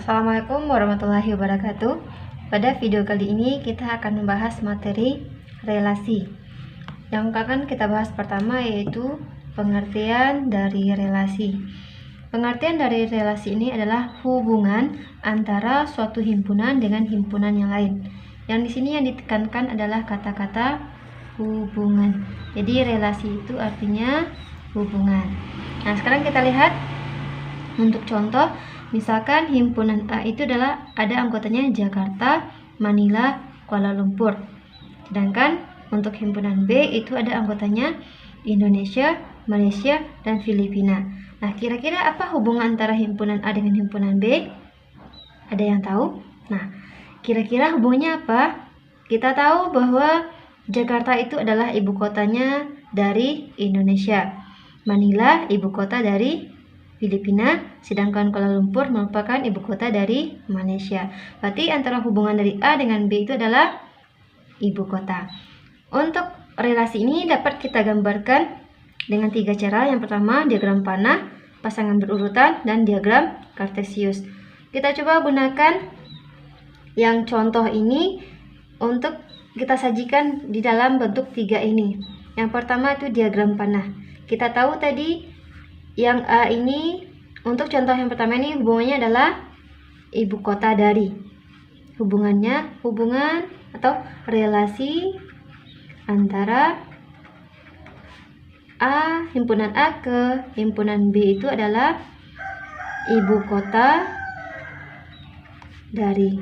Assalamualaikum warahmatullahi wabarakatuh. Pada video kali ini kita akan membahas materi relasi. Yang akan kita bahas pertama yaitu pengertian dari relasi. Pengertian dari relasi ini adalah hubungan antara suatu himpunan dengan himpunan yang lain. Yang di sini yang ditekankan adalah kata-kata hubungan. Jadi relasi itu artinya hubungan. Nah, sekarang kita lihat untuk contoh. Misalkan himpunan A itu adalah ada anggotanya Jakarta, Manila, Kuala Lumpur. Sedangkan untuk himpunan B itu ada anggotanya Indonesia, Malaysia, dan Filipina. Nah, kira-kira apa hubungan antara himpunan A dengan himpunan B? Ada yang tahu? Nah, kira-kira hubungannya apa? Kita tahu bahwa Jakarta itu adalah ibu kotanya dari Indonesia. Manila ibu kota dari Filipina, sedangkan Kuala Lumpur merupakan ibu kota dari Malaysia. Berarti antara hubungan dari A dengan B itu adalah ibu kota. Untuk relasi ini dapat kita gambarkan dengan 3 cara. Yang pertama, diagram panah, pasangan berurutan, dan diagram kartesius. Kita coba gunakan yang contoh ini untuk kita sajikan di dalam bentuk 3 ini. Yang pertama itu diagram panah. Kita tahu tadi yang A ini, untuk contoh yang pertama ini hubungannya adalah ibu kota dari. Hubungan atau relasi antara himpunan A ke himpunan B itu adalah ibu kota dari.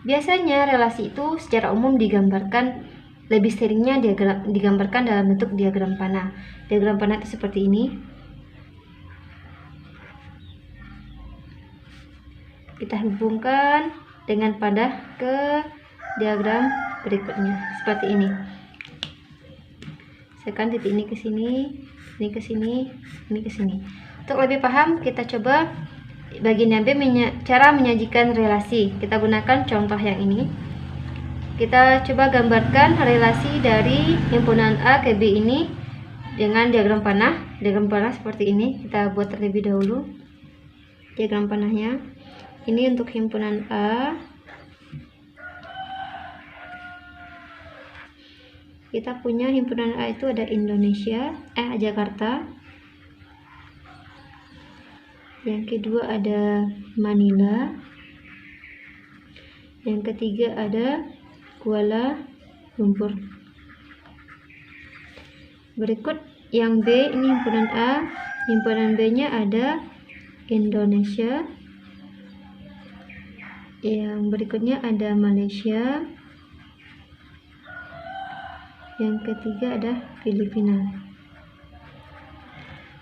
Biasanya relasi itu secara umum digambarkan, lebih seringnya digambarkan dalam bentuk diagram panah. Diagram panah itu seperti ini. Kita hubungkan dengan panah ke diagram berikutnya seperti ini. Misalkan titik ini ke sini, ini ke sini, ini ke sini. Untuk lebih paham, kita coba bagian B cara menyajikan relasi. Kita gunakan contoh yang ini. Kita coba gambarkan relasi dari himpunan A ke B ini dengan diagram panah. Diagram panah seperti ini. Kita buat terlebih dahulu diagram panahnya. Ini untuk himpunan A. Kita punya himpunan A itu ada Indonesia, Jakarta. Yang kedua ada Manila. Yang ketiga ada Kuala Lumpur. Berikut yang B, ini himpunan A. Himpunan B-nya ada Indonesia. Yang berikutnya ada Malaysia. Yang ketiga ada Filipina.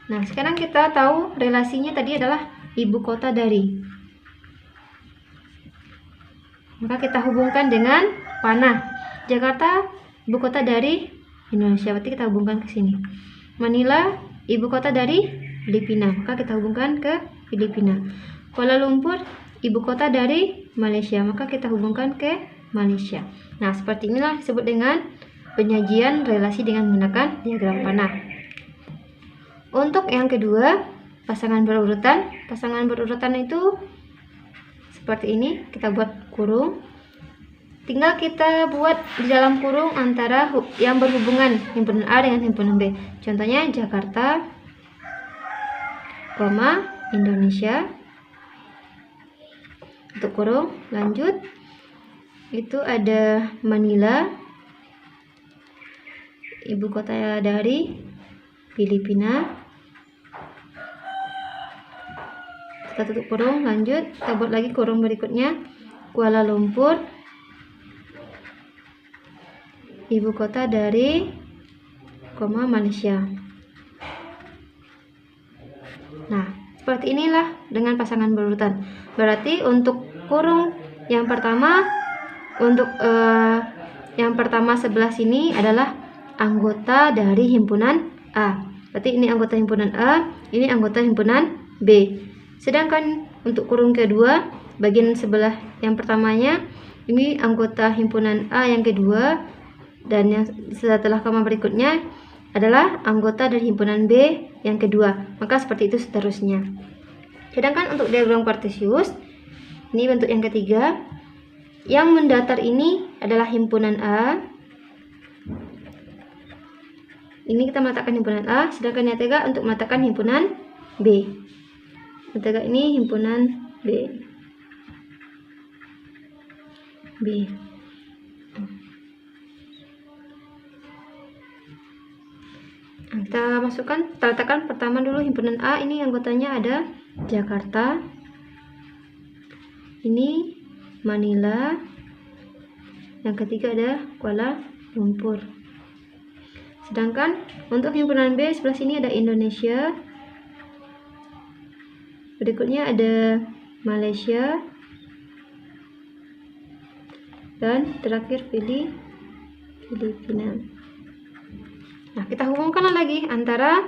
Nah, sekarang kita tahu relasinya tadi adalah ibu kota dari. Maka kita hubungkan dengan panah. Jakarta ibu kota dari Indonesia, berarti kita hubungkan ke sini. Manila ibu kota dari Filipina, maka kita hubungkan ke Filipina. Kuala Lumpur ibu kota dari Malaysia, maka kita hubungkan ke Malaysia. Nah, seperti inilah disebut dengan penyajian relasi dengan menggunakan diagram panah. Untuk yang kedua, pasangan berurutan. Pasangan berurutan itu seperti ini. Kita buat kurung. Tinggal kita buat di dalam kurung antara yang berhubungan himpunan A dengan himpunan B. Contohnya Jakarta, Indonesia. Untuk kurung, lanjut. Itu ada Manila, ibu kota dari Filipina. Kita tutup kurung, lanjut. Kita buat lagi kurung berikutnya. Kuala Lumpur, ibu kota dari Malaysia. Nah, seperti inilah dengan pasangan berurutan. Berarti untuk kurung yang pertama, untuk yang pertama sebelah sini adalah anggota dari himpunan A. Berarti ini anggota himpunan A, ini anggota himpunan B. Sedangkan untuk kurung kedua, bagian sebelah yang pertamanya, ini anggota himpunan A yang kedua, dan yang setelah koma berikutnya adalah anggota dari himpunan B yang kedua. Maka seperti itu seterusnya. Sedangkan untuk diagram kartesius, Ini bentuk yang ketiga. Yang mendatar ini adalah himpunan A. Ini kita meletakkan himpunan A, sedangkan yang ketiga untuk meletakkan himpunan B. Yang ketiga ini himpunan B. Nah, kita masukkan, kita letakkan pertama dulu himpunan A. Ini anggotanya ada Jakarta, ini Manila, yang ketiga ada Kuala Lumpur. Sedangkan untuk himpunan B sebelah sini ada Indonesia, berikutnya ada Malaysia, dan terakhir Filipina. Nah, kita hubungkan lagi antara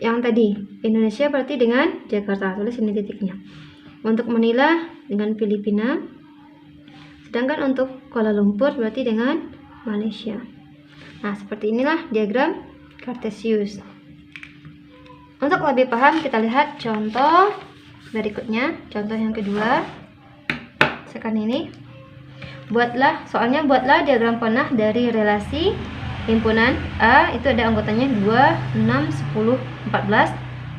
yang tadi Indonesia berarti dengan Jakarta, tulis ini titiknya. Untuk Manila dengan Filipina, sedangkan untuk Kuala Lumpur berarti dengan Malaysia. Nah, seperti inilah diagram Kartesius. Untuk lebih paham, kita lihat contoh berikutnya. Contoh yang kedua, sekarang ini buatlah diagram panah dari relasi himpunan A, itu ada anggotanya 2, 6, 10, 14,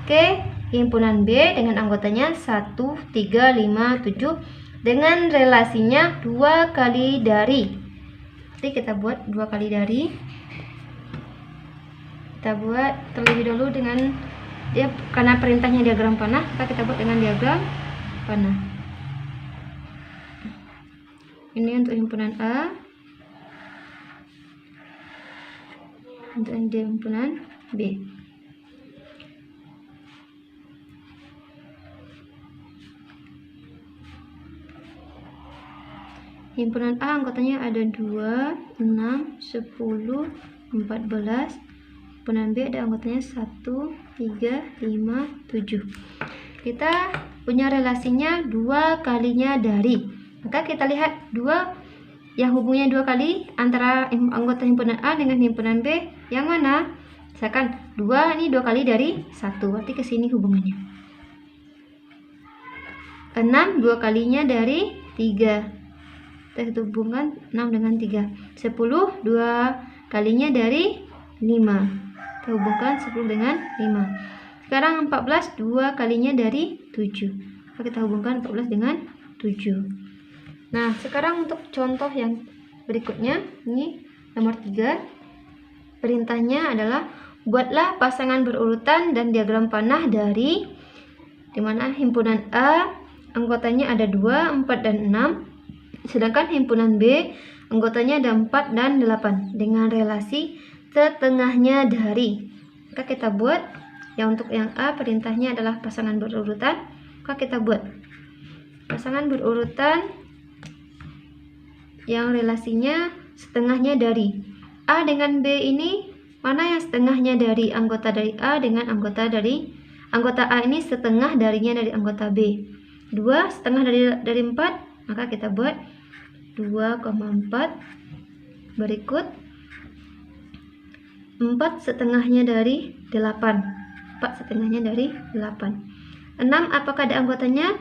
ke himpunan B dengan anggotanya 1, 3, 5, 7 dengan relasinya 2 kali dari. Nanti kita buat 2 kali dari. Kita buat terlebih dahulu dengan karena perintahnya diagram panah, maka kita buat dengan diagram panah. Ini untuk himpunan A, untuk himpunan B. Himpunan A anggotanya ada 2, 6, 10, 14. Himpunan B ada anggotanya 1, 3, 5, 7. Kita punya relasinya 2 kalinya dari. Maka kita lihat yang hubungnya 2 kali antara anggota himpunan A dengan himpunan B yang mana? Misalkan 2 ini 2 kali dari 1, berarti ke sini hubungannya. 6 2 kalinya dari 3. Kita hubungkan 6 dengan 3. 10 2 kalinya dari 5. Kita hubungkan 10 dengan 5. Sekarang 14 2 kalinya dari 7. Kita hubungkan 14 dengan 7. Nah, sekarang untuk contoh yang berikutnya, ini nomor 3. Perintahnya adalah buatlah pasangan berurutan dan diagram panah dari dimana himpunan A anggotanya ada 2, 4, dan 6. Sedangkan himpunan B anggotanya ada 4 dan 8 dengan relasi setengahnya dari. Maka kita buat untuk yang A perintahnya adalah pasangan berurutan. Maka kita buat pasangan berurutan yang relasinya setengahnya dari. A dengan B ini mana yang setengahnya dari? Anggota dari A dengan anggota A ini setengah darinya dari anggota B. 2 setengah dari 4, maka kita buat 2,4. Berikut 4 setengahnya dari 8. 4 setengahnya dari 8. 6 apakah ada anggotanya?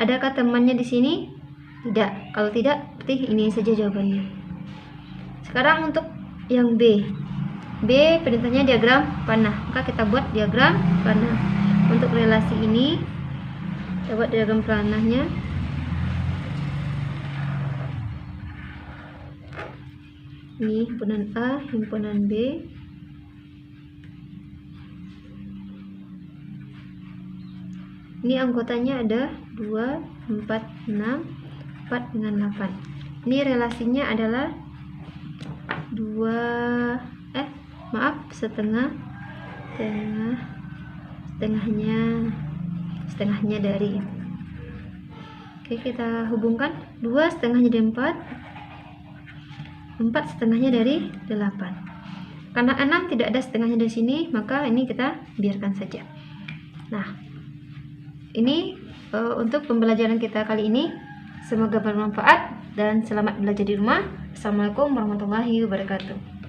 Adakah temannya di sini? Tidak. Kalau tidak, berarti ini saja jawabannya. Sekarang untuk yang B. B perintahnya diagram panah. Maka kita buat diagram panah. Untuk relasi ini, kita buat diagram panahnya. Ini himpunan A, himpunan B. Ini anggotanya ada 2, 4, 6, 4 dengan 8. Ini relasinya adalah setengahnya dari. Oke, kita hubungkan 2 setengahnya dari 4 setengahnya dari 8. Karena 6 tidak ada setengahnya dari sini, maka ini kita biarkan saja. Nah, ini untuk pembelajaran kita kali ini. Semoga bermanfaat dan selamat belajar di rumah. Assalamualaikum warahmatullahi wabarakatuh.